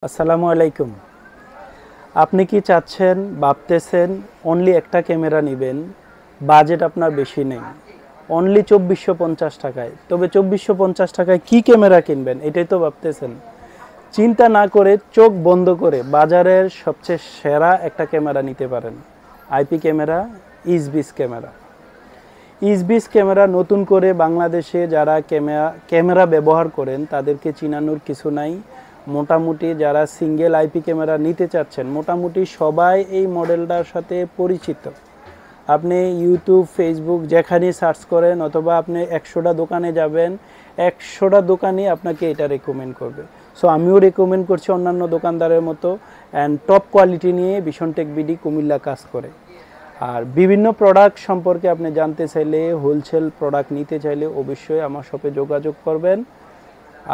আসসালামু আলাইকুম। আপনি কি চাচ্ছেন, ভাবতেছেন অনলি একটা ক্যামেরা নেবেন, বাজেট আপনার বেশি নেই, অনলি 2450 টাকায়, তবে 2450 টাকায় কি ক্যামেরা কিনবেন এটাই তো ভাবতেছেন। চিন্তা না করে চোখ বন্ধ করে বাজারের সবচেয়ে সেরা একটা ক্যামেরা নিতে পারেন। আইপি ক্যামেরা, ইসবিস ক্যামেরা। ইসবিস ক্যামেরা নতুন করে বাংলাদেশে যারা ক্যামেরা ব্যবহার করেন তাদেরকে চিনানোর কিছু নাই। মোটামুটি যারা সিঙ্গেল আইপি ক্যামেরা নিতে চাচ্ছেন মোটামুটি সবাই এই মডেলটার সাথে পরিচিত। আপনি ইউটিউব, ফেসবুক যেখানেই সার্চ করেন অথবা আপনি 100টা দোকানে যাবেন, 100টা দোকানই আপনাকে এটা রেকমেন্ড করবে। সো আমিও রেকমেন্ড করছি অন্যান্য দোকানদারের মতো। অ্যান্ড টপ কোয়ালিটি নিয়ে ভিশন টেক বিডি কুমিল্লা কাজ করে। আর বিভিন্ন প্রোডাক্ট সম্পর্কে আপনি জানতে চাইলে, হোলসেল প্রোডাক্ট নিতে চাইলে অবশ্যই আমার শপে যোগাযোগ করবেন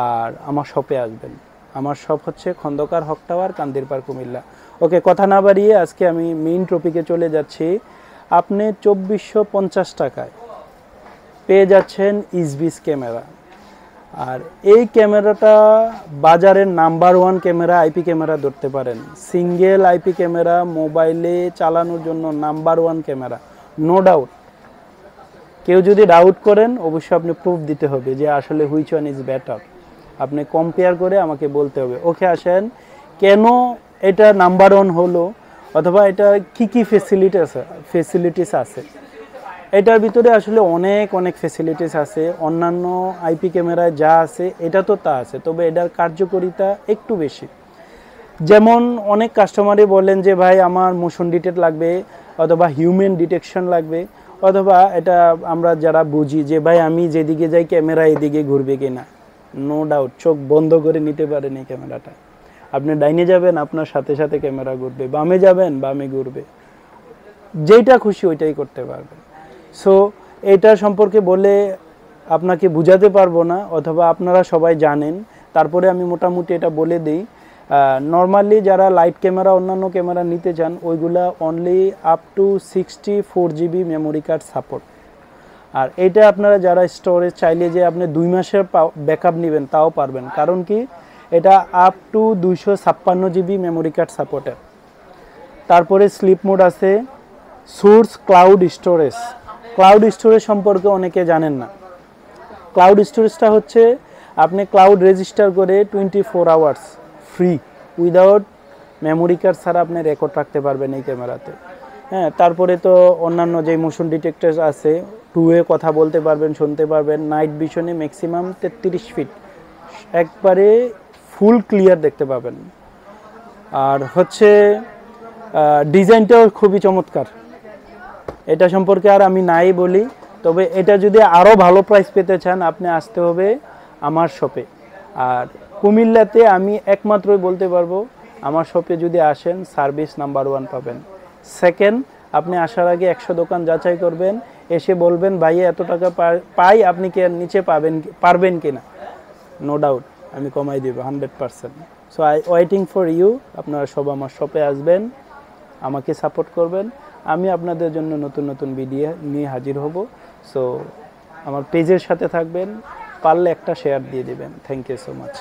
আর আমার শপে আসবেন। আমার শপ হচ্ছে খন্দকার হক টাওয়ার, কান্দিরপাড়, কুমিল্লা। ওকে, কথা না বাড়িয়ে আজকে আমি মেইন টপিকে চলে যাচ্ছি। আপনি 2450 টাকায় পেয়ে যাচ্ছেন ইসবিস ক্যামেরা। আর এই ক্যামেরাটা বাজারের নাম্বার 1 ক্যামেরা, আইপি ক্যামেরা ধরতে পারেন। সিঙ্গেল আইপি ক্যামেরা মোবাইলে চালানোর জন্য নাম্বার 1 ক্যামেরা, নো ডাউট। কেউ যদি ডাউট করেন অবশ্যই আপনি প্রুফ দিতে হবে যে আসলে হুইচ ওয়ান ইজ বেটার। আপনি কম্পেয়ার করে আমাকে বলতে হবে। ওকে, আসেন কেন এটা নাম্বার 1 হলো অথবা এটা কি ফেসিলিটিস আছে। এটার ভিতরে আসলে অনেক ফেসিলিটিস আছে। অন্যান্য আইপি ক্যামেরায় যা আছে এটা তো তা আছে, তবে এটার কার্যকারিতা একটু বেশি। যেমন অনেক কাস্টমারই বলেন যে ভাই আমার মোশন ডিটেক্ট লাগবে অথবা হিউম্যান ডিটেকশন লাগবে, অথবা এটা আমরা যারা বুঝি যে ভাই আমি যেদিকে যাই ক্যামেরা এদিকে ঘুরবে কিনা। নো ডাউট, চোখ বন্ধ করে নিতে পারেন এই ক্যামেরাটা। আপনি ডাইনে যাবেন আপনার সাথে সাথে ক্যামেরা ঘুরবে, বামে যাবেন বামে ঘুরবে, যেইটা খুশি ওইটাই করতে পারবেন। সো এটা সম্পর্কে বলে আপনাকে বুঝাতে পারবো না, অথবা আপনারা সবাই জানেন, তারপরে আমি মোটামুটি এটা বলে দিই। নর্মালি যারা লাইট ক্যামেরা, অন্যান্য ক্যামেরা নিতে চান ওইগুলা only up to 64 GB memory card support. আর এটা আপনারা যারা স্টোরেজ চাইলে যে আপনি 2 মাসের ব্যাকআপ নেবেন তাও পারবেন, কারণ কি এটা up to 256 GB memory card সাপোর্টের। তারপরে স্লিপ মোড আছে, source cloud storage. Cloud storage সম্পর্কে অনেকে জানেন না। ক্লাউড স্টোরেজটা হচ্ছে আপনি ক্লাউড রেজিস্টার করে 24 hours free without memory card ছাড়া আপনি রেকর্ড রাখতে পারবেন এই ক্যামেরাতে। হ্যাঁ, তারপরে তো অন্যান্য যে মোশন ডিটেক্টর আছে, 2 কথা বলতে পারবেন, শুনতে পারবেন। নাইট ভিশনে ম্যাক্সিমাম 33 ফিট একবারে ফুল ক্লিয়ার দেখতে পাবেন। আর হচ্ছে ডিজাইনটাও খুবই চমৎকার। এটা সম্পর্কে আর আমি নাই বলি, তবে এটা যদি আরও ভালো প্রাইস পেতে চান আপনি আসতে হবে আমার শপে। আর কুমিল্লাতে আমি একমাত্রই বলতে পারবো আমার শপে যদি আসেন সার্ভিস নাম্বার 1 পাবেন। সেকেন্ড, আপনি আসার আগে 100 দোকান যাচাই করবেন, এসে বলবেন ভাইয়া এত টাকা পাই, আপনি কি নিচে পারবেন কি না। নো ডাউট আমি কমাই দিব 100%। So I waiting for you. আপনারা সব আমার শপে আসবেন, আমাকে সাপোর্ট করবেন। আমি আপনাদের জন্য নতুন ভিডিও নিয়ে হাজির হব। সো আমার পেজের সাথে থাকবেন, পারলে একটা শেয়ার দিয়ে দিবেন। Thank you so much.